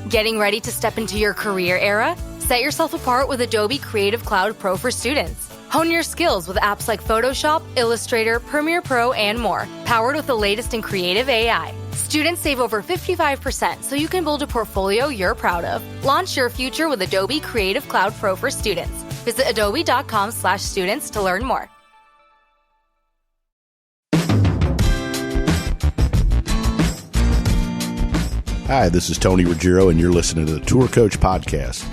Getting ready to step into your career era? Set yourself apart with Adobe Creative Cloud Pro for students. Hone your skills with apps like Photoshop, Illustrator, Premiere Pro, and more, powered with the latest in creative AI. Students save over 55% so you can build a portfolio you're proud of. Launch your future with Adobe Creative Cloud Pro for students. Visit adobe.com/students to learn more. Hi, this is Tony Ruggiero, and you're listening to the Tour Coach Podcast.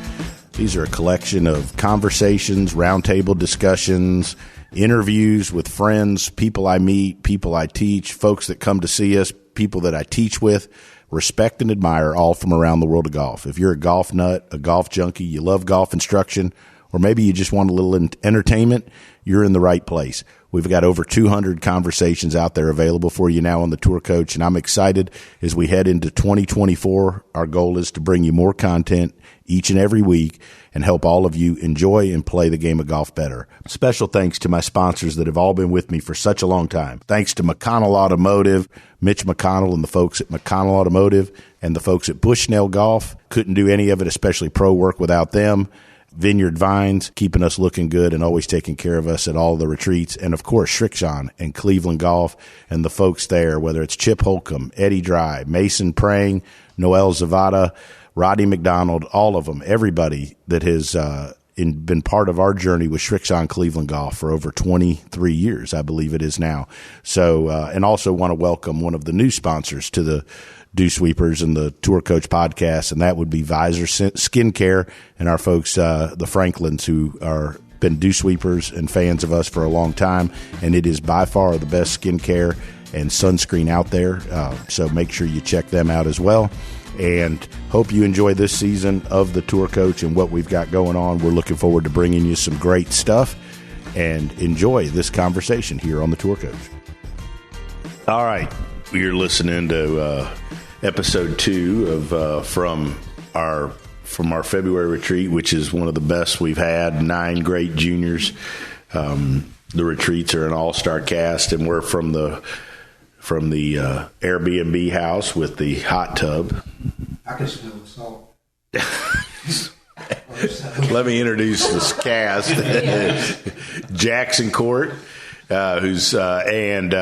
These are a collection of conversations, roundtable discussions, interviews with friends, people I meet, people I teach, folks that come to see us, people that I teach with, respect and admire, all from around the world of golf. If you're a golf nut, a golf junkie, you love golf instruction, or maybe you just want a little entertainment, you're in the right place. We've got over 200 conversations out there available for you now on the Tour Coach, and I'm excited as we head into 2024. Our goal is to bring you more content each and every week and help all of you enjoy and play the game of golf better. Special thanks to my sponsors that have all been with me for such a long time. Thanks to McConnell Automotive, Mitch McConnell and the folks at McConnell Automotive, and the folks at Bushnell Golf. Couldn't do any of it, especially pro work, without them. Vineyard Vines, keeping us looking good and always taking care of us at all the retreats. And, of course, Shrikshon and Cleveland Golf and the folks there, whether it's Chip Holcomb, Eddie Dry, Mason Prang, Noel Zavada, Roddy McDonald, all of them, everybody that has been part of our journey with Shrikshon Cleveland Golf for over 23 years, I believe it is now. So, and also want to welcome one of the new sponsors to the Dew Sweepers and the Tour Coach Podcast, and that would be Visor Skincare and our folks, the Franklins, who are been Dew Sweepers and fans of us for a long time, and it is by far the best skincare and sunscreen out there. So make sure you check them out as well. And hope you enjoy this season of the Tour Coach and what we've got going on. We're looking forward to bringing you some great stuff, and enjoy this conversation here on the Tour Coach. All right, you're listening to episode 2 of from our February retreat, which is one of the best we've had. 9 great juniors. The retreats are an all-star cast, and we're from the Airbnb house with the hot tub. I can smell the salt. Let me introduce this cast. Jackson Koert, and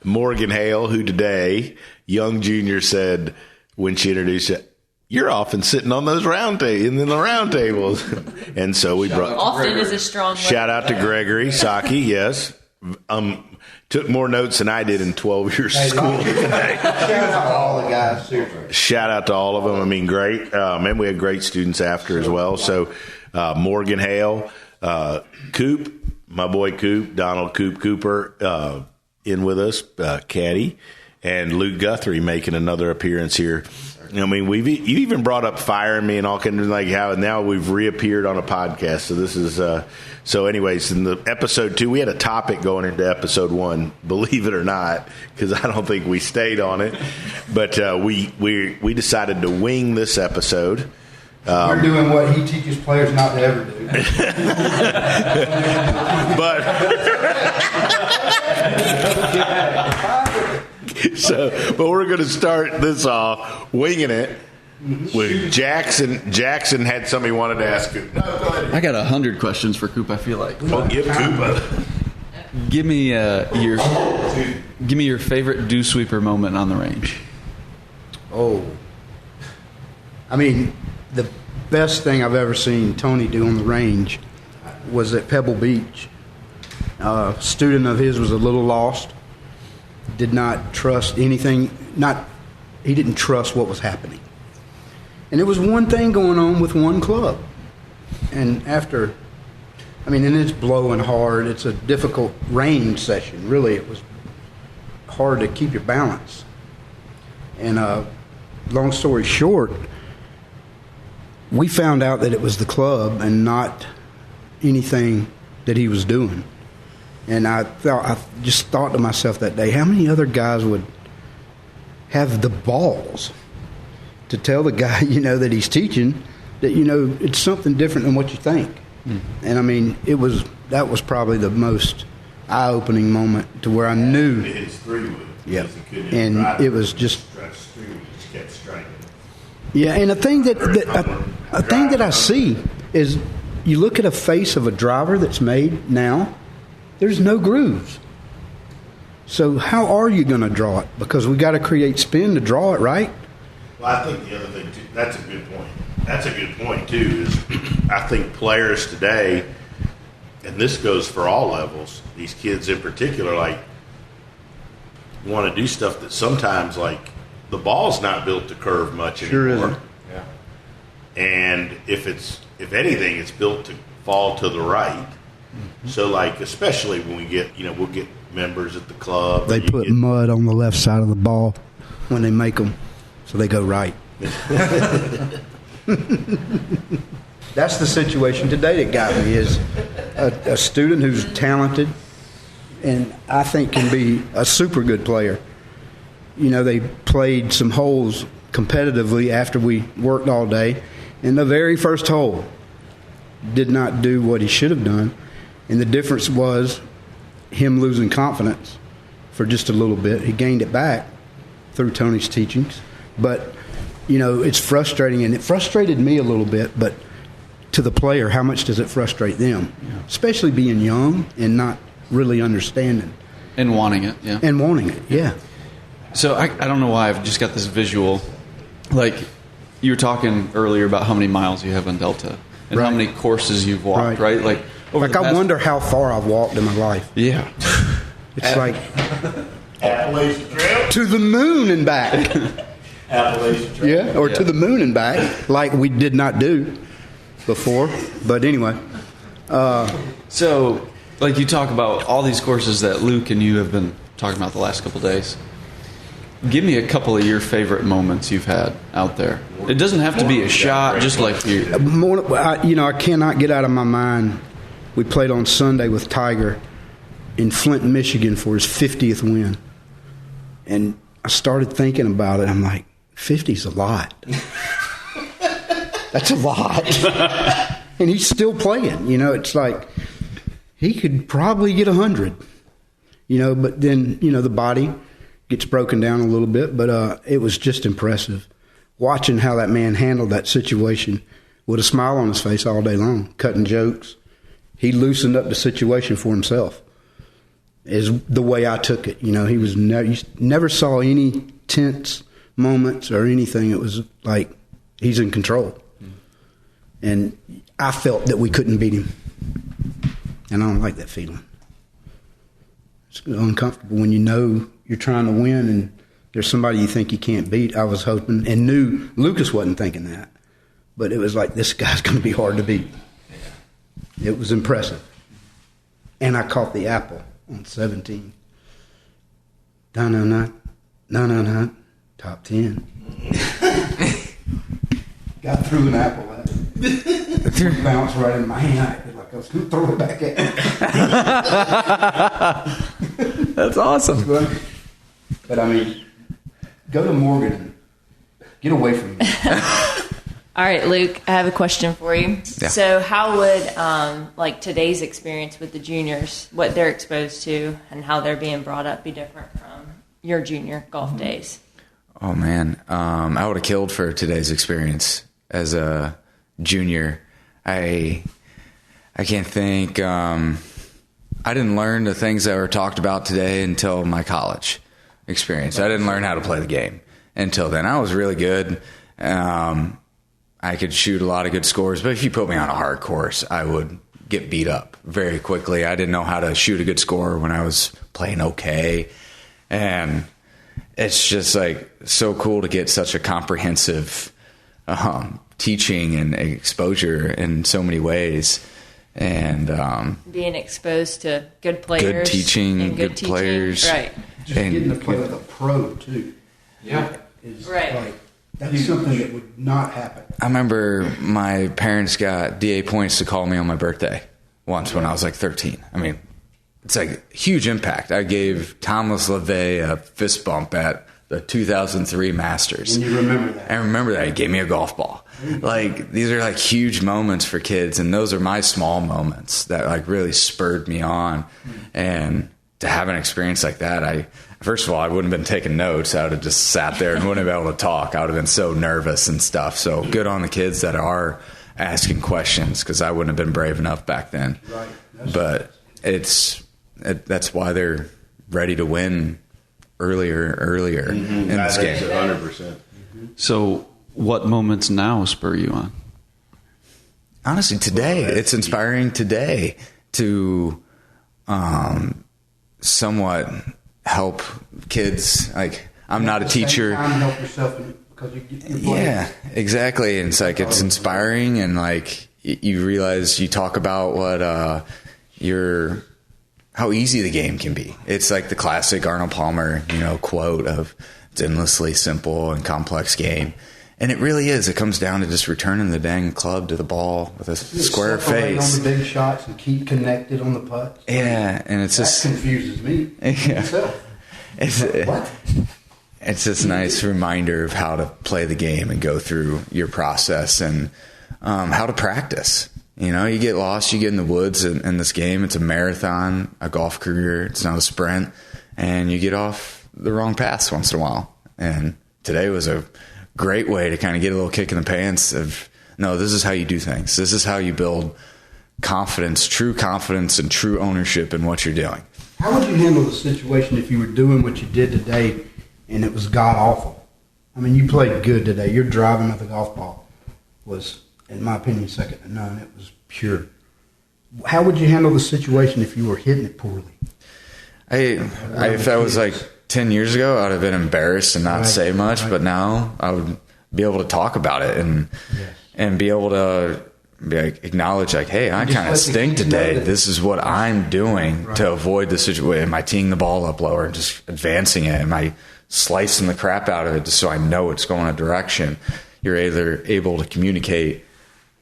Morgan Hale, who today, young junior, said when she introduced you, "You're often sitting on those round tables." And so we brought. Often is a strong word. Shout out to Gregory Saki. Yes, took more notes than I did in 12 years of school. Shout out to all the guys. Super. Shout out to all of them. I mean, great. And we had great students after as well. So Morgan Hale, Coop, my boy Coop, Donald Coop Cooper, in with us, caddy, and Luke Guthrie making another appearance here. I mean, you even brought up firing me and all kinds of like how now we've reappeared on a podcast. So this is so. Anyways, in the episode 2, we had a topic going into episode 1. Believe it or not, because I don't think we stayed on it, but we decided to wing this episode. We're doing what he teaches players not to ever do. But we're going to start this off winging it with Jackson. Jackson had something he wanted to ask Coop. No, go ahead. I got 100 questions for Coop, I feel like. Well, give Coop Give me your favorite dew sweeper moment on the range. Oh. I mean, the best thing I've ever seen Tony do on the range was at Pebble Beach. A student of his was a little lost, did not trust anything, he didn't trust what was happening. And there was one thing going on with one club. And and it's blowing hard. It's a difficult range session. Really, it was hard to keep your balance. And long story short, we found out that it was the club and not anything that he was doing. And I just thought to myself that day, how many other guys would have the balls to tell the guy, that he's teaching that, it's something different than what you think. And I mean, that was probably the most eye-opening moment to where I knew. It's 3-wood. Yeah. And it was just kept striking. Yeah, and a thing that I see is you look at a face of a driver that's made now, there's no grooves. So how are you going to draw it? Because we got to create spin to draw it, right? Well, I think the other thing, too, that's a good point. That's a good point, too, is I think players today, and this goes for all levels, these kids in particular, like, want to do stuff that sometimes, like, the ball's not built to curve much anymore. Sure isn't. Yeah. And if anything, it's built to fall to the right. Mm-hmm. So, like, especially when we get, we'll get members at the club. They put mud on the left side of the ball when they make them, so they go right. That's the situation today that got me, is a student who's talented and I think can be a super good player. They played some holes competitively after we worked all day, and the very first hole did not do what he should have done, and the difference was him losing confidence for just a little bit. He gained it back through Tony's teachings, but it's frustrating, and it frustrated me a little bit, but to the player, how much does it frustrate them? Yeah. Especially being young and not really understanding. And wanting it, yeah. And wanting it, yeah. So I don't know why I've just got this visual. Like, you were talking earlier about how many miles you have on Delta and how many courses you've walked, right? Like I wonder how far I've walked in my life. Yeah. It's like Appalachian Trail? To the moon and back. Appalachian Trail? Yeah, or to the moon and back, like we did not do before. But anyway. So, like, you talk about all these courses that Luke and you have been talking about the last couple of days. Give me a couple of your favorite moments you've had out there. It doesn't have to be a shot, just like you. I cannot get out of my mind. We played on Sunday with Tiger in Flint, Michigan for his 50th win. And I started thinking about it. I'm like, 50's a lot. That's a lot. And he's still playing. It's like he could probably get 100. But then, the body gets broken down a little bit, but it was just impressive watching how that man handled that situation with a smile on his face all day long, cutting jokes. He loosened up the situation for himself, is the way I took it. He was you never saw any tense moments or anything. It was like he's in control. And I felt that we couldn't beat him. And I don't like that feeling. It's uncomfortable when you're trying to win and there's somebody you think you can't beat. I was hoping and knew Lucas wasn't thinking that. But it was like, this guy's going to be hard to beat. It was impressive. And I caught the apple on 17. No, top 10. Got through an apple at it. It bounced right in my hand. Like I was going to throw it back at him. That's awesome. But go to Morgan and get away from me. All right, Luke, I have a question for you. Yeah. So how would today's experience with the juniors, what they're exposed to and how they're being brought up, be different from your junior golf days? Oh, man. I would have killed for today's experience as a junior. I can't think. I didn't learn the things that were talked about today until my college experience. I didn't learn how to play the game until then. I was really good. I could shoot a lot of good scores, but if you put me on a hard course, I would get beat up very quickly. I didn't know how to shoot a good score when I was playing okay. And it's just like so cool to get such a comprehensive teaching and exposure in so many ways. And being exposed to good players, good teaching, and good players, right? Just getting to play with a pro too. Yeah, is right. Like, that's something that would not happen. I remember my parents got DA points to call me on my birthday once when I was like 13. It's like a huge impact. I gave Thomas LeVay a fist bump at the 2003 Masters. And you remember that? I remember that. He gave me a golf ball. Like, these are like huge moments for kids, and those are my small moments that like really spurred me on. And to have an experience like that, I first of all, I wouldn't have been taking notes. I would have just sat there and wouldn't have been able to talk. I would have been so nervous and stuff. So good on the kids that are asking questions, because I wouldn't have been brave enough back then. Right. But that's why they're ready to win earlier in this game. 100%. So what moments now spur you on? Honestly, today, it's inspiring today to somewhat help kids. Like, I'm not a teacher. Help yourself because you're Yeah, exactly. And it's like, it's inspiring, and like you realize, you talk about what how easy the game can be. It's like the classic Arnold Palmer, quote of, it's endlessly simple and complex game. And it really is. It comes down to just returning the dang club to the ball with a square face. On the big shots and keep connected on the putt. Yeah, and it's that confuses me. Yeah. It's just a nice reminder of how to play the game and go through your process, and how to practice. You get lost, you get in the woods in this game. It's a marathon, a golf career. It's not a sprint, and you get off the wrong paths once in a while. And today was a great way to kind of get a little kick in the pants of, no, this is how you do things. This is how you build confidence, and true ownership in what you're doing. How would you handle the situation if you were doing what you did today and it was god awful? I mean, you played good today. Your driving of the golf ball was, in my opinion, second to none. It was pure. How would you handle the situation if you were hitting it poorly? If that was like 10 years ago, I'd have been embarrassed and not say much, but now I would be able to talk about it and be able to acknowledge, like, hey, I kind of stink today. This is what I'm doing to avoid the situation. Am I teeing the ball up lower and just advancing it? Am I slicing the crap out of it just so I know it's going a direction? You're either able to communicate,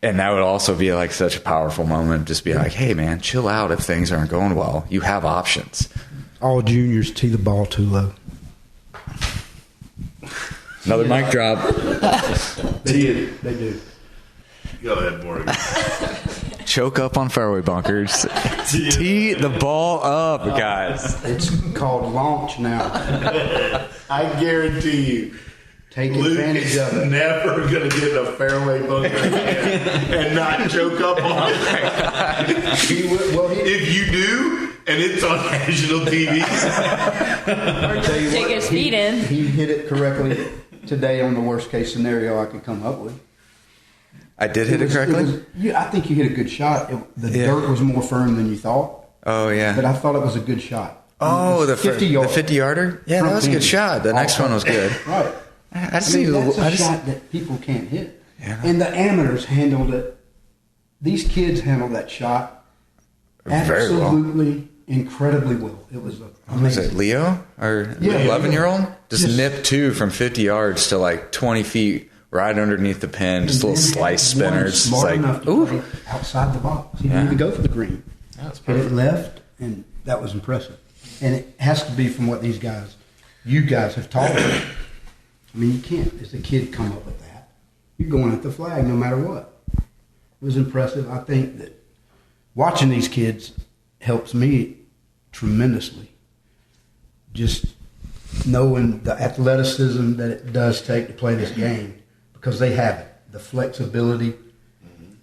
and that would also be like such a powerful moment. Just be like, hey, man, chill out if things aren't going well. You have options. All juniors tee the ball too low. Another mic drop. They do. Go ahead, Morgan. Choke up on fairway bunkers. Tee the ball up, guys. It's called launch now. I guarantee you, Take Luke advantage of it. Never going to get in a fairway bunker again and not choke up on it. If you do, and it's on national TV. Take his feet in. He hit it correctly today on the worst case scenario I could come up with. I did hit it correctly? I think you hit a good shot. The dirt was more firm than you thought. Oh, yeah. But I thought it was a good shot. Oh, the 50-yard. The 50-yarder? Yeah, that was a good shot. The next one was good. Right. That's a shot that people can't hit. Yeah. And the amateurs handled it. These kids handled that shot absolutely incredibly well. It was amazing. Was it Leo? Or 11-year-old? Just nipped two from 50 yards to like 20 feet right underneath the pin. Just little slice spinners. Smart enough to play outside the box. He didn't even go for the green. Hit it left, and that was impressive. And it has to be from what you guys have taught me. I mean, you can't, as a kid, come up with that. You're going at the flag no matter what. It was impressive. I think that watching these kids helps me tremendously. Just knowing the athleticism that it does take to play this game, because they have it, the flexibility,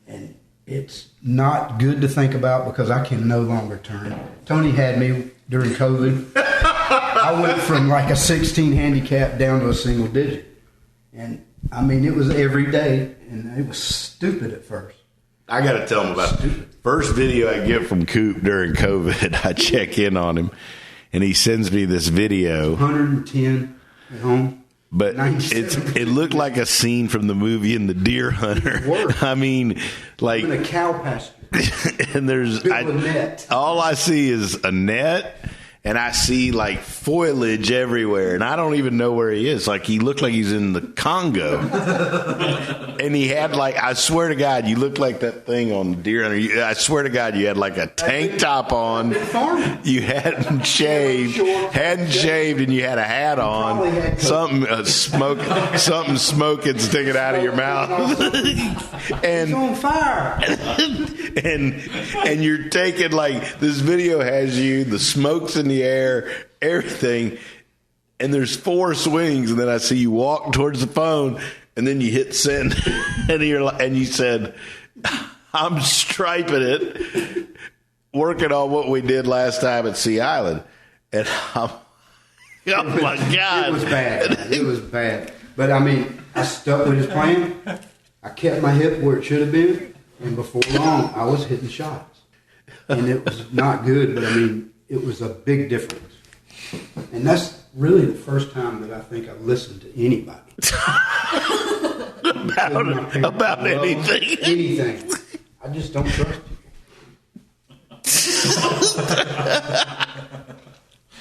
and it's not good to think about because I can no longer turn. Tony had me during COVID. I went from like a 16 handicap down to a single digit. And, I mean, it was every day, and it was stupid at first. I got to tell him about it. First video I get from Coop during COVID, I check in on him, and he sends me this video. 110 at home. But it looked like a scene from the movie In the Deer Hunter. I mean, like in a cow pasture. And there's all I see is a net, and I see like foliage everywhere, and I don't even know where he is. Like, he looked like he's in the Congo. And he had like, I swear to God, you looked like that thing on Deer Hunter. I swear to God, you had like a tank top on. You hadn't shaved, and you had a hat on. Something smoking sticking out of your mouth. And it's on fire. and you're taking, like, this video has you, the smoke's in the air, everything, and there's 4 swings, and then I see you walk towards the phone, and then you hit send, and you said, I'm striping it, working on what we did last time at Sea Island. And oh my God. It was bad. It was bad. But, I mean, I stuck with his plan. I kept my hip where it should have been, and before long, I was hitting shots. And it was not good, but, I mean, it was a big difference. And that's really the first time that I think I've listened to anybody. about anything. Anything. I just don't trust people.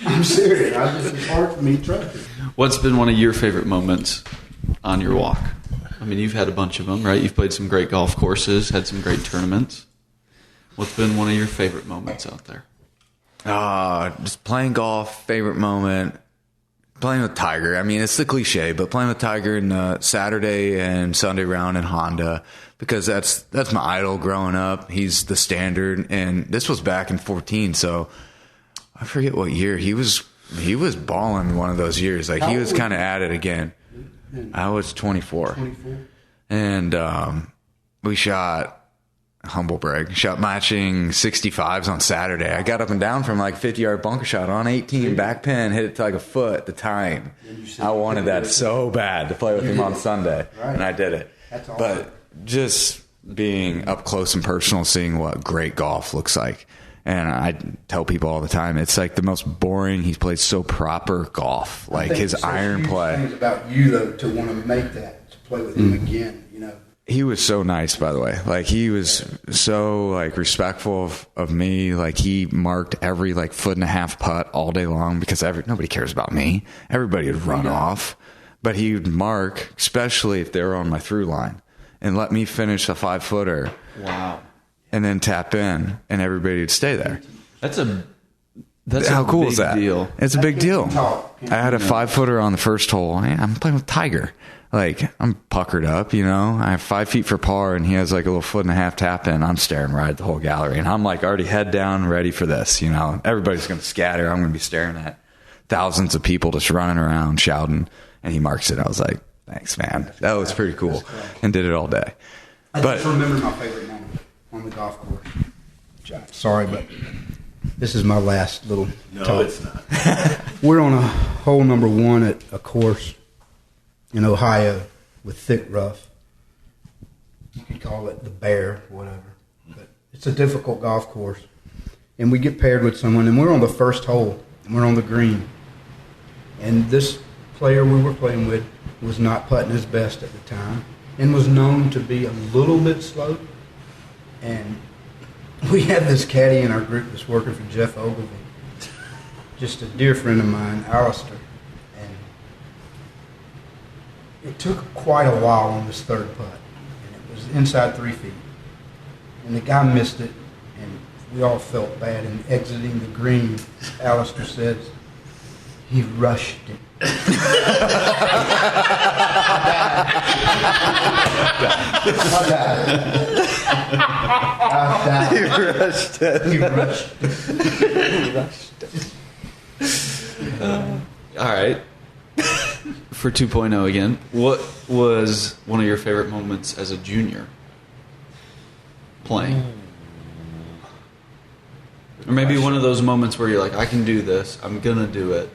I'm serious. It's hard for me to trust people. What's been one of your favorite moments on your walk? I mean, you've had a bunch of them, right? You've played some great golf courses, had some great tournaments. What's been one of your favorite moments out there? Just playing golf, favorite moment, playing with Tiger. I mean, it's the cliche, but playing with Tiger in the Saturday and Sunday round in Honda, because that's my idol growing up. He's the standard, and this was back in 2014, so I forget what year. He was balling one of those years. Like, he was kind of at it again. I was 24. And we shot, humble brag, shot matching 65s on Saturday. I got up and down from like 50-yard bunker shot on 18, back pin, hit it to like a foot at the time. I wanted that so bad to play with him on Sunday, and I did it. That's awesome. But just being up close and personal, seeing what great golf looks like. And I tell people all the time, it's like the most boring. He's played so proper golf, like his iron play. Things about you though to want to make that, to play with him again, you know. He was so nice, by the way. Like, he was so like respectful of me. Like, he marked every like 1.5 putt all day long, because nobody cares about me. Everybody would run off, but he would mark, especially if they were on my through line, and let me finish a 5-footer. Wow. And then tap in, and everybody would stay there. That's how cool is that? Deal. It's a big deal. I had a 5-footer on the first hole. I'm playing with Tiger. Like, I'm puckered up, you know. I have 5 feet for par, and he has like a little 1.5 tap in. I'm staring right at the whole gallery, and I'm like already head down, ready for this. You know, everybody's going to scatter. I'm going to be staring at thousands of people just running around shouting, and he marks it. I was like, thanks, man. That was pretty cool, and did it all day. I just remember my favorite moment on the golf course. Sorry, but this is my last little talk. It's not. We're on a hole number 1 at a course in Ohio with thick rough. You could call it the Bear, whatever. But it's a difficult golf course. And we get paired with someone, and we're on the first hole, and we're on the green. And this player we were playing with was not putting his best at the time, and was known to be a little bit slow. And we have this caddy in our group that's working for Jeff Ogilvy, just a dear friend of mine, Alistair. And it took quite a while on this third putt, and it was inside 3 feet. And the guy missed it, and we all felt bad. And exiting the green, Alistair says, he rushed it. I died. He rushed it. He rushed it. All right. For 2.0 again, what was one of your favorite moments as a junior playing? Or maybe one of those moments where you're like, I can do this. I'm going to do it.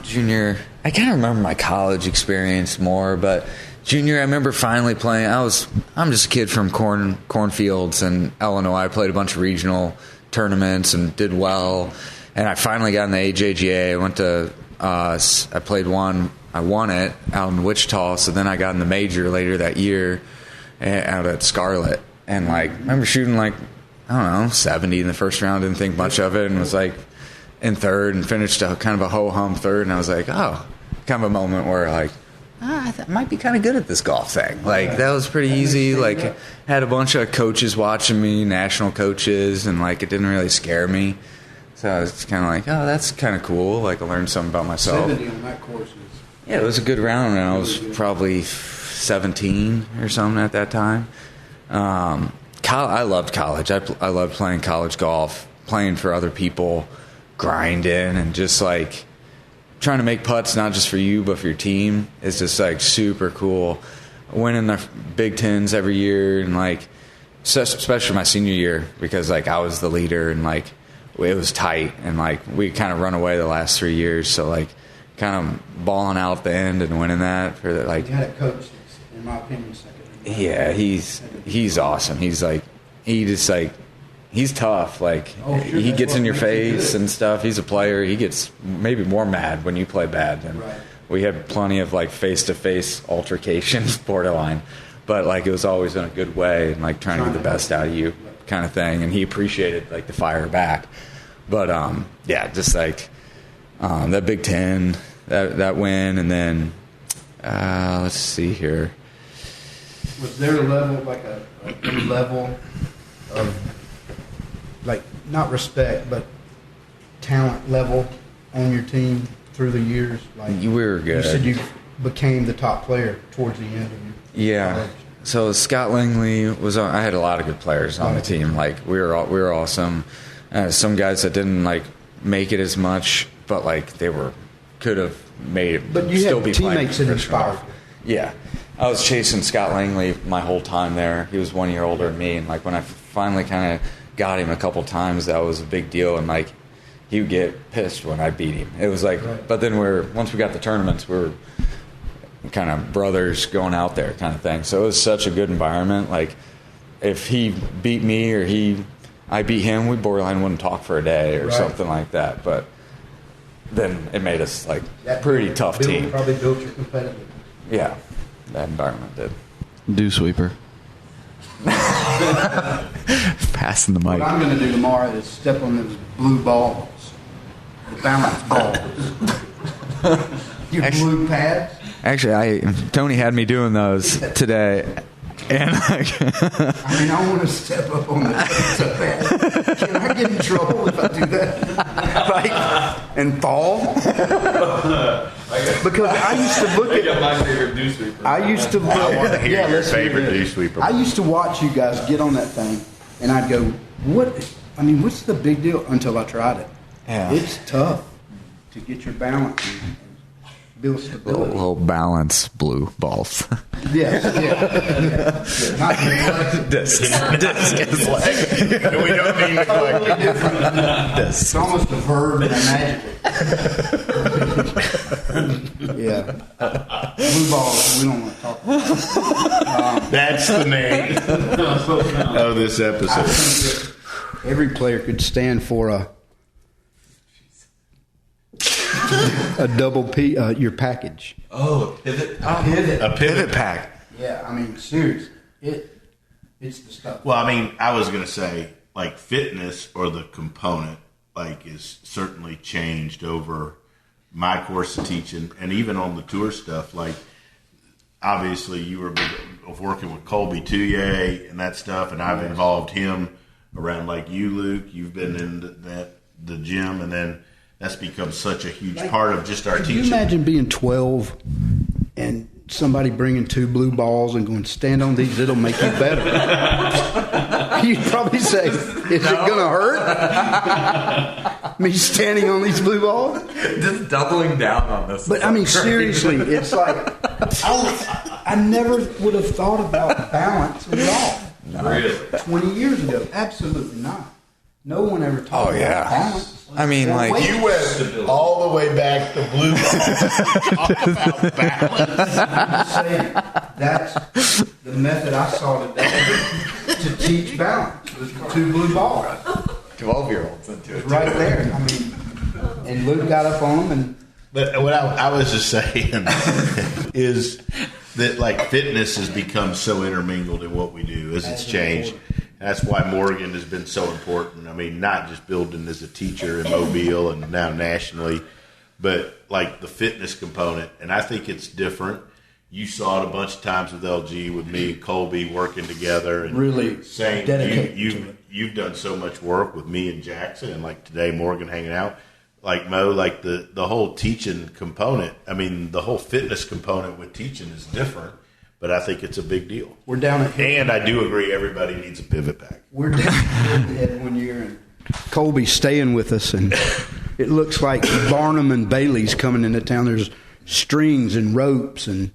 Junior, I kind of remember my college experience more, but junior, I remember finally playing. I'm just a kid from cornfields in Illinois. I played a bunch of regional tournaments and did well, and I finally got in the AJGA. I went to, I played one, I won it out in Wichita, so then I got in the major later that year out at Scarlet, and like, I remember shooting like, I don't know, 70 in the first round, didn't think much of it, and was like, in third, and finished a kind of a ho-hum third, and I was like, oh, kind of a moment where like, I might be kind of good at this golf thing. Like, that was pretty easy. Like, had a bunch of coaches watching me, national coaches, and like, it didn't really scare me. So I was kind of like, oh, that's kind of cool. Like, I learned something about myself. 70 on that course is... Yeah, it was a good round, and I was probably 17 or something at that time. I loved college. I loved playing college golf, playing for other people, grinding, and just like trying to make putts not just for you but for your team is just like super cool. Winning the Big Tens every year, and like especially my senior year, because like I was the leader and like it was tight, and like we kind of run away the last 3 years, so like kind of balling out at the end and winning that for the, like. You had a coach that's, in my opinion, second. Yeah, he's awesome. He's like he's tough. Like he gets in your face and stuff. He's a player. He gets maybe more mad when you play bad. And we had plenty of like face-to-face altercations, borderline, but like it was always in a good way and like trying to get the best out of you, kind of thing. And he appreciated like the fire back. But yeah, just like that Big Ten, that win, and then let's see here. Was there a level, like a level of, like, not respect, but talent level on your team through the years? Like, we were good. You said you became the top player towards the end of your college. So Scott Langley was on. I had a lot of good players on the team. Like we were awesome. Some guys that didn't like make it as much, but like they could have made it. But you still had be teammates that inspired. Yeah. I was chasing Scott Langley my whole time there. He was 1 year older than me, and like when I finally kind of got him a couple times, that was a big deal. And like he would get pissed when I beat him. It was like, but then once we got the tournaments, we were kind of brothers going out there, kind of thing. So it was such a good environment. Like if he beat me or I beat him, we borderline wouldn't talk for a day or something like that. But then it made us like pretty tough team. Probably built your competitive. Yeah. That environment did. Dew sweeper. Passing the mic. What I'm going to do tomorrow is step on those blue balls, the balance balls. Your blue pads. Actually, Tony had me doing those today. And I want to step up on that so bad. Can I get in trouble if I do that? Like, and fall? Because I used to look at my favorite dew sweeper. I used to look. I want to hear your listen to favorite this. dew sweeper. I used to watch you guys get on that thing, and I'd go, "What? I mean, what's the big deal?" Until I tried it. Yeah. It's tough to get your balance and build stability. little balance blue balls. Yes, yeah. Not Disc. We don't mean totally different. It's almost a verb and a magic. Yeah. Blue balls, we don't want to talk about. That's the name of this I episode. think that every player could stand for a double P, your package. Oh, pivot. A pivot pack. Yeah, I mean, seriously, it's the stuff. Well, I mean, I was going to say, like, fitness or the component, like, is certainly changed over my course of teaching, and even on the tour stuff. Like, obviously, you were big of working with Colby Touye and that stuff, and I've involved him around, like you, Luke. You've been in the gym, and then that's become such a huge part of just our teaching. Can you imagine being 12 and somebody bringing 2 blue balls and going, stand on these, it'll make you better? You'd probably say, is it going to hurt? Me standing on these blue balls? Just doubling down on this. But I mean, seriously, it's like, I never would have thought about balance at all. No. Really? 20 years ago, absolutely not. No one ever talked about balance. I mean, like You went all the way back to blue balls. Talk about balance. I'm saying that's the method I saw today to teach balance was 2 blue balls 12-year-olds into it. right there. I mean, and Luke got up on them, and But what I was just saying is that, like, fitness has become so intermingled in what we do as it's changed. That's why Morgan has been so important. I mean, not just building as a teacher in Mobile and now nationally, but like the fitness component. And I think it's different. You saw it a bunch of times with LG, with me and Colby working together, and really saying dedicated you've done so much work with me and Jackson, and like today Morgan hanging out. Like Mo, like the whole teaching component. I mean, the whole fitness component with teaching is different. But I think it's a big deal. we're down at And I do agree everybody needs a pivot pack. we're down at Hilton Head one year, and Colby's staying with us, and It looks like Barnum and Bailey's coming into town. There's strings and ropes and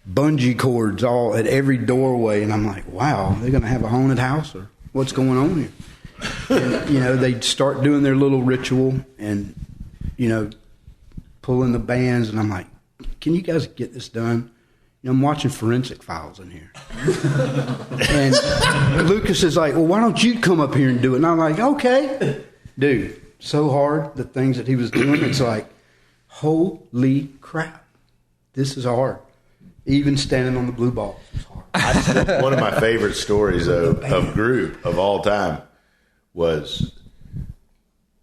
bungee cords all at every doorway. And I'm like, wow, they're going to have a haunted house or what's going on here? And, you know, they'd start doing their little ritual and, you know, pulling the bands. And I'm like, can you guys get this done? You know, I'm watching Forensic Files in here. And Lucas is like, well, why don't you come up here and do it? And I'm like, okay. Dude, so hard, the things that he was doing. It's like, holy crap. This is hard. Even standing on the blue ball is hard. One of my favorite stories of group of all time was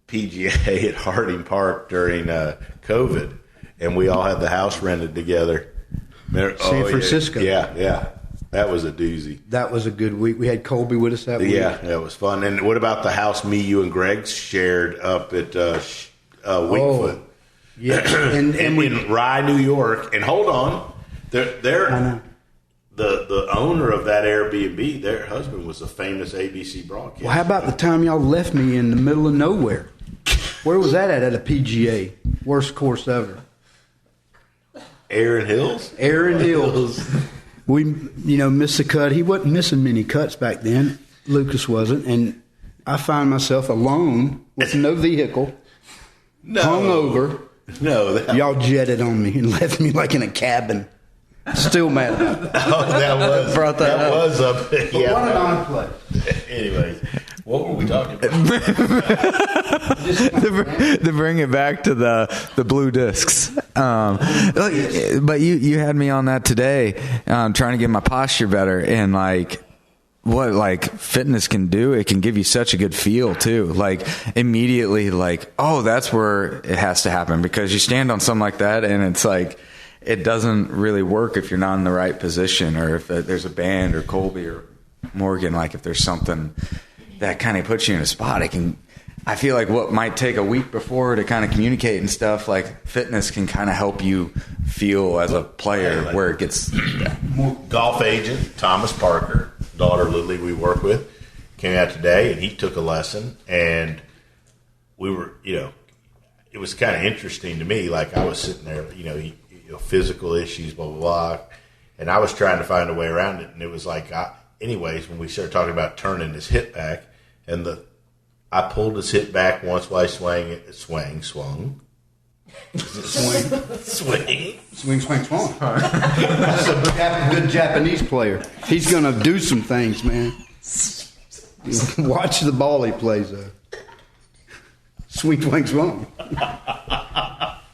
PGA at Harding Park during COVID, and we all had the house rented together. San Francisco. Yeah. That was a doozy. That was a good week. We had Colby with us that week. Yeah, that was fun. And what about the house me, you, and Greg shared up at Wingfoot? Yeah, and in Rye, New York. And hold on, the owner of that Airbnb, their husband was a famous ABC broadcaster. Well, how about the time y'all left me in the middle of nowhere? Where was that at a PGA? Worst course ever. Aaron Hills. We, you know, missed the cut. He wasn't missing many cuts back then. Lucas wasn't. And I find myself alone with no vehicle, hungover. No. Y'all jetted on me and left me like in a cabin. Still mad about it. Oh, that was brought that was up. Yeah. What an honor play. Anyways, what were we talking about? To bring it back to the blue discs. But you had me on that today, trying to get my posture better, and like what like fitness can do, it can give you such a good feel too. Like immediately, like, oh, that's where it has to happen, because you stand on something like that and it's like it doesn't really work if you're not in the right position, or if there's a band or Colby or Morgan, like if there's something that kind of puts you in a spot, it can. I feel like what might take a week before to kind of communicate and stuff, like fitness can kind of help you feel as a player where it gets. Golf agent Thomas Parker, daughter Lily, we work with, came out today and he took a lesson, and we were, you know, it was kind of interesting to me. Like I was sitting there, you know, physical issues, blah blah blah, and I was trying to find a way around it, and it was like, anyways, when we started talking about turning his hip back, and I pulled his hip back once while I swung. Is it swing? Swing, swung. That's a good Japanese player. He's going to do some things, man. Watch the ball he plays, though. Swing, swung.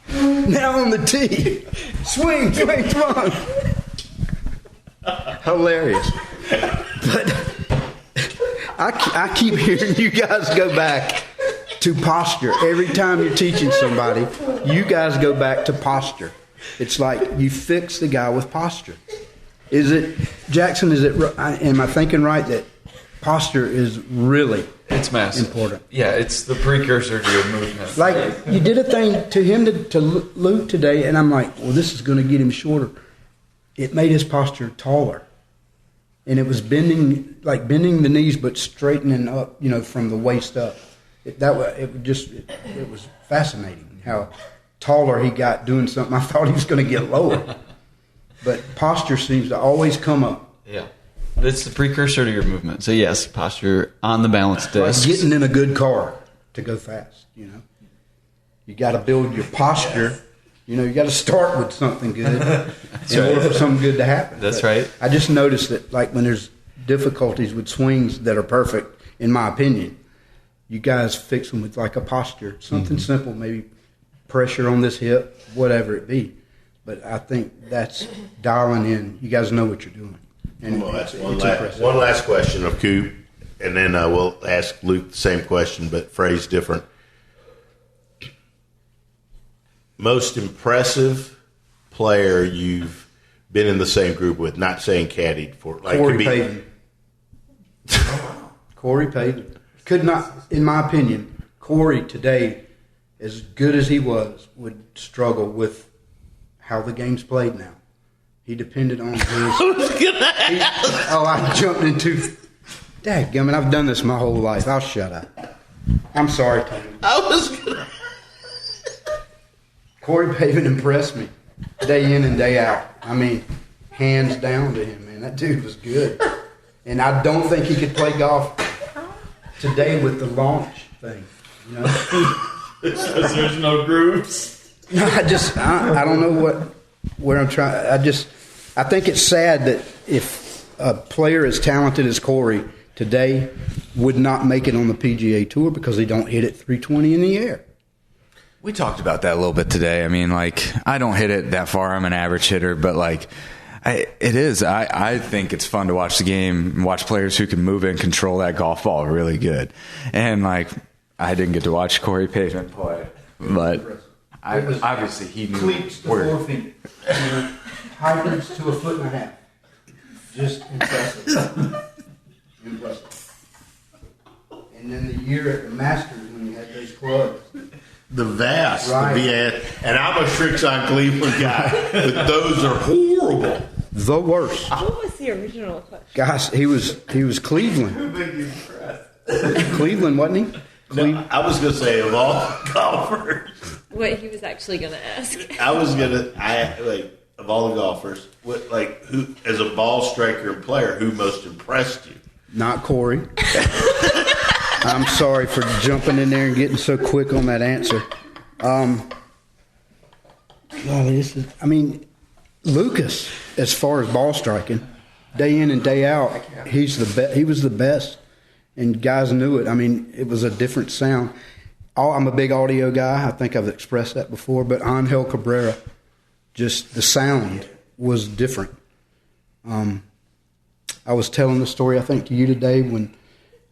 Now on the tee. Swing, swung. Hilarious. But I keep hearing you guys go back to posture. Every time you're teaching somebody, you guys go back to posture. It's like you fix the guy with posture. Is it, Jackson, am I thinking right that posture is really It's massive. Important? Yeah, it's the precursor to your movement. Like you did a thing to him, to Luke today, and I'm like, well, this is going to get him shorter. It made his posture taller. And it was bending the knees, but straightening up, you know, from the waist up. It was fascinating how taller he got doing something. I thought he was going to get lower, but posture seems to always come up. Yeah, it's the precursor to your movement. So yes, posture on the balance disc. Like getting in a good car to go fast. You know, you got to build your posture. Yes. You know, you got to start with something good in order for something good to happen. That's right. I just noticed that, like, when there's difficulties with swings that are perfect, in my opinion, you guys fix them with, like, a posture. Something simple, maybe pressure on this hip, whatever it be. But I think that's dialing in. You guys know what you're doing. And well, that's one last question of Coop, and then we'll ask Luke the same question, but phrased different. Most impressive player you've been in the same group with, not saying caddied for, like Corey Payton. Corey Payton could not, in my opinion. Corey today, as good as he was, would struggle with how the game's played now. He depended on his. I jumped into. Dadgummit, I've done this my whole life. I'll shut up. I'm sorry, Tony. I was gonna. Corey Pavin impressed me day in and day out. I mean, hands down to him, man. That dude was good. And I don't think he could play golf today with the launch thing. You know? Because there's no grooves. No, I don't know where I'm trying. I think it's sad that if a player as talented as Corey today would not make it on the PGA Tour because he don't hit it 320 in the air. We talked about that a little bit today. I mean, like, I don't hit it that far. I'm an average hitter, but like, I think it's fun to watch the game and watch players who can move and control that golf ball really good. And like, I didn't get to watch Corey Pavin play, but obviously he knew cleats to 4 feet, hybrids to 1.5 feet. Just impressive. Impressive. And then the year at the Masters when you had those clubs. The Vast, right. the VS. And I'm a Shrixon Cleveland guy, but those are horrible. The worst. What was the original question? Gosh, he was Cleveland. Who made you impressed? Cleveland, wasn't he? No, I was going to say of all golfers. What he was actually going to ask. Of all the golfers, who as a ball striker and player, who most impressed you? Not Corey. I'm sorry for jumping in there and getting so quick on that answer. Lucas, as far as ball striking, day in and day out, he was the best, and guys knew it. I mean, it was a different sound. I'm a big audio guy. I think I've expressed that before, but Angel Cabrera, just the sound was different. I was telling the story, I think, to you today when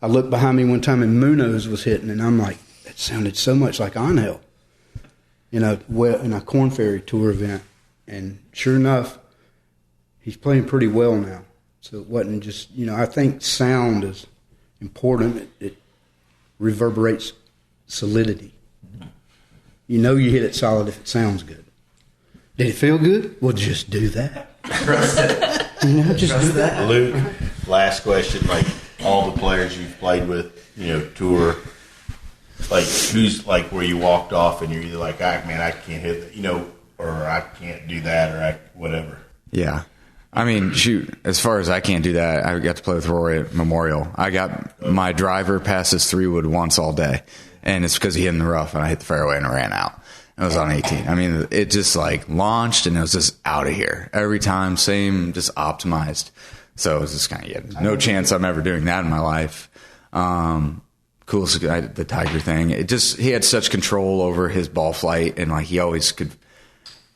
I looked behind me one time and Munoz was hitting, and I'm like, it sounded so much like Angel, in a Corn Ferry Tour event. And sure enough, he's playing pretty well now. So it wasn't just, I think sound is important. It reverberates solidity. You hit it solid if it sounds good. Did it feel good? Well, just do that. Trust it. Just do that. Luke, last question. Like all the players you've played with, tour, like who's like where you walked off and you're either like, man, I can't hit that, or I can't do that, or whatever. Yeah. I mean, shoot, as far as I can't do that, I got to play with Rory at Memorial. I got my driver past his 3-wood once all day, and it's because he hit in the rough, and I hit the fairway and I ran out. It was on 18. I mean, it just like launched, and it was just out of here. Every time, same, just optimized. So it was just kind of, no chance I'm ever doing that in my life. Coolest guy, the Tiger thing. He had such control over his ball flight, and like he always could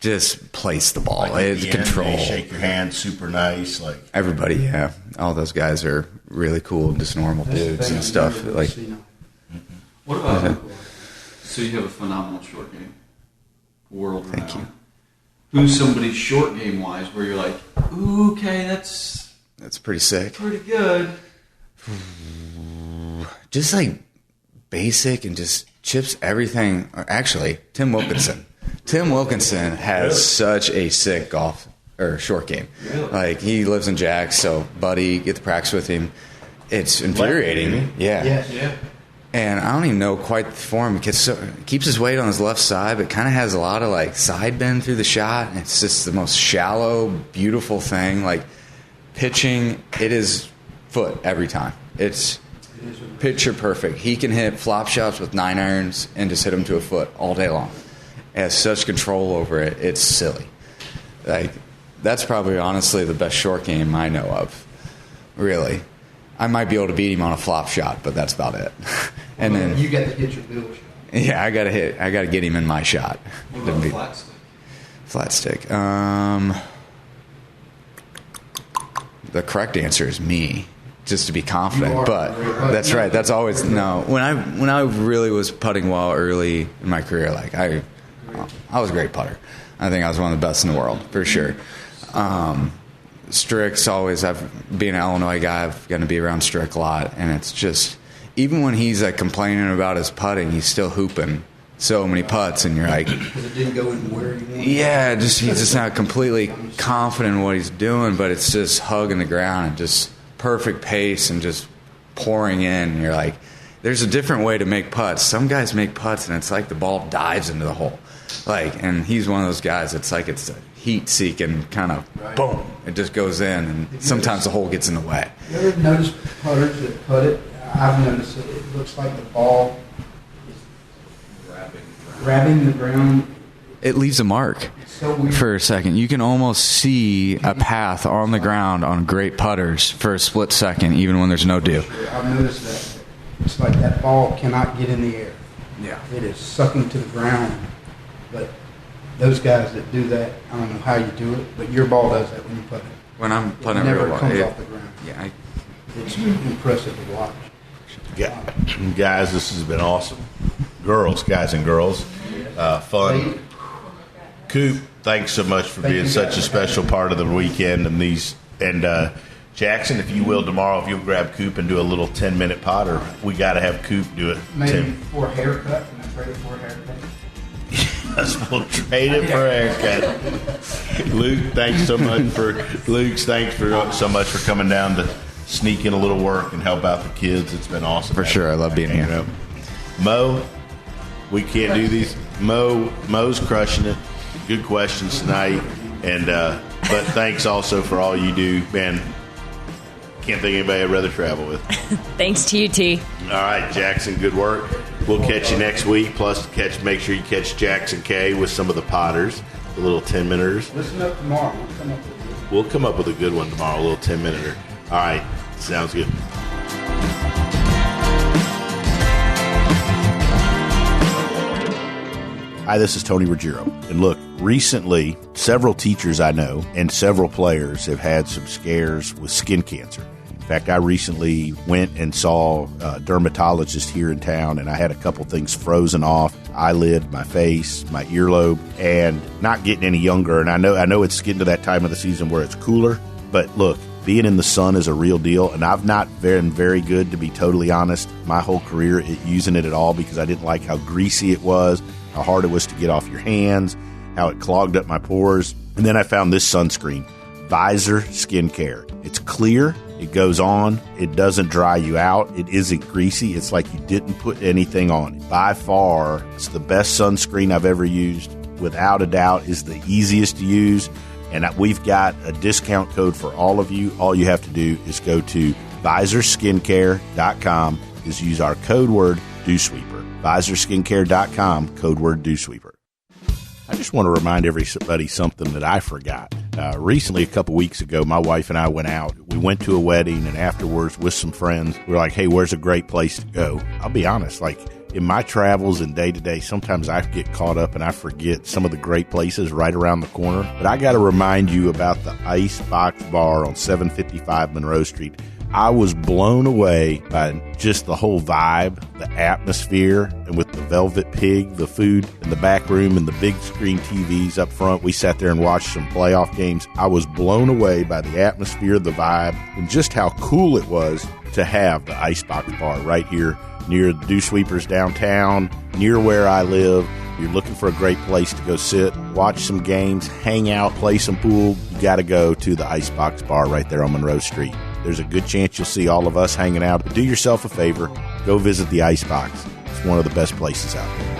just place the ball. Like It's control. Shake your hand, super nice. Like everybody, yeah. All those guys are really cool, just normal dudes and stuff. Like, what about? So you have a phenomenal short game, world renowned. Thank you. Who's somebody short game wise where you're like, ooh, okay, that's pretty sick. pretty good. Just like basic and just chips everything. Actually, Tim Wilkinson. Tim Wilkinson has such a sick golf or short game. Really? Like he lives in Jax, so buddy, get to practice with him. It's infuriating. Yeah. And I don't even know quite the form. He keeps his weight on his left side, but kind of has a lot of like side bend through the shot. And it's just the most shallow, beautiful thing. Like pitching, it is foot every time. It's picture perfect. He can hit flop shots with 9 irons and just hit them to a foot all day long. He has such control over it. It's silly. Like that's probably honestly the best short game I know of. Really. I might be able to beat him on a flop shot, but that's about it. And then you got to hit your bill shot. Yeah, I got to get him in my shot. What about flat stick? Flat stick. The correct answer is me, just to be confident. But that's right. That's always no. When I really was putting well early in my career, like I was a great putter. I think I was one of the best in the world for sure. Strick's always, being an Illinois guy, I've got to be around Strick a lot, and it's just, even when he's like complaining about his putting, he's still hooping so many putts, and you're like, because it didn't go in where you wanted. Yeah, he's just not completely confident in what he's doing, but it's just hugging the ground and just perfect pace and just pouring in. And you're like, there's a different way to make putts. Some guys make putts, and it's like the ball dives into the hole. And he's one of those guys. It's like it's a heat-seeking kind of boom. It just goes in, and sometimes the hole gets in the way. You ever notice putters that put it? I've noticed it. It looks like the ball is grabbing the ground. It leaves a mark So weird. for a second. You can almost see a path on the ground on great putters for a split second, even when there's no dew. I've noticed that. It's like that ball cannot get in the air. Yeah. It is sucking to the ground. But those guys that do that, I don't know how you do it, but your ball does that when you putt it. When I'm putting It never real comes well, off the ground. yeah, It's impressive to watch. Guys, this has been awesome. Guys and girls, fun. Coop, thanks so much for being such a special part of the weekend and Jackson, if you will, tomorrow, if you'll grab Coop and do a little 10-minute potter, we got to have Coop do it. Maybe for a haircut, and I trade it for a haircut. Yes, we'll trade it for a haircut. Luke, thanks so much so much for coming down to sneak in a little work and help out the kids. It's been awesome. for sure. I love being here. Mo, we can't do these. Mo's crushing it. Good questions tonight, and but thanks also for all you do, man. Can't think of anybody I'd rather travel with. Thanks to you, T. All right, Jackson, good work. We'll catch you next week. Plus, make sure you catch Jackson K with some of the potters, the little 10-minuters. Listen up tomorrow. We'll come up with a good one tomorrow, a little 10-minuter. All right, sounds good. Hi, this is Tony Ruggiero. And look, recently, several teachers I know and several players have had some scares with skin cancer. In fact, I recently went and saw a dermatologist here in town, and I had a couple things frozen off, eyelid, my face, my earlobe, and not getting any younger. And I know it's getting to that time of the season where it's cooler, but look, being in the sun is a real deal, and I've not been very good, to be totally honest, my whole career at using it at all because I didn't like how greasy it was, how hard it was to get off your hands, how it clogged up my pores. And then I found this sunscreen, Visor Skincare. It's clear, it goes on, it doesn't dry you out, it isn't greasy, it's like you didn't put anything on it. By far, it's the best sunscreen I've ever used. Without a doubt, is the easiest to use. And we've got a discount code for all of you. All you have to do is go to visorskincare.com, is use our code word DewSweeper. visorskincare.com, code word DewSweeper. I just want to remind everybody something that I forgot. Recently, a couple weeks ago, my wife and I went out. We went to a wedding, and afterwards with some friends, we were like, hey, where's a great place to go? I'll be honest, in my travels and day-to-day, sometimes I get caught up and I forget some of the great places right around the corner. But I got to remind you about the Icebox Bar on 755 Monroe Street. I was blown away by just the whole vibe, the atmosphere, and with the Velvet Pig, the food in the back room, and the big screen TVs up front. We sat there and watched some playoff games. I was blown away by the atmosphere, the vibe, and just how cool it was to have the Icebox Bar right here near the Dew Sweepers downtown, near where I live. You're looking for a great place to go sit, watch some games, hang out, play some pool, you got to go to the Icebox Bar right there on Monroe Street. There's a good chance you'll see all of us hanging out. But do yourself a favor, go visit the Icebox. It's one of the best places out there.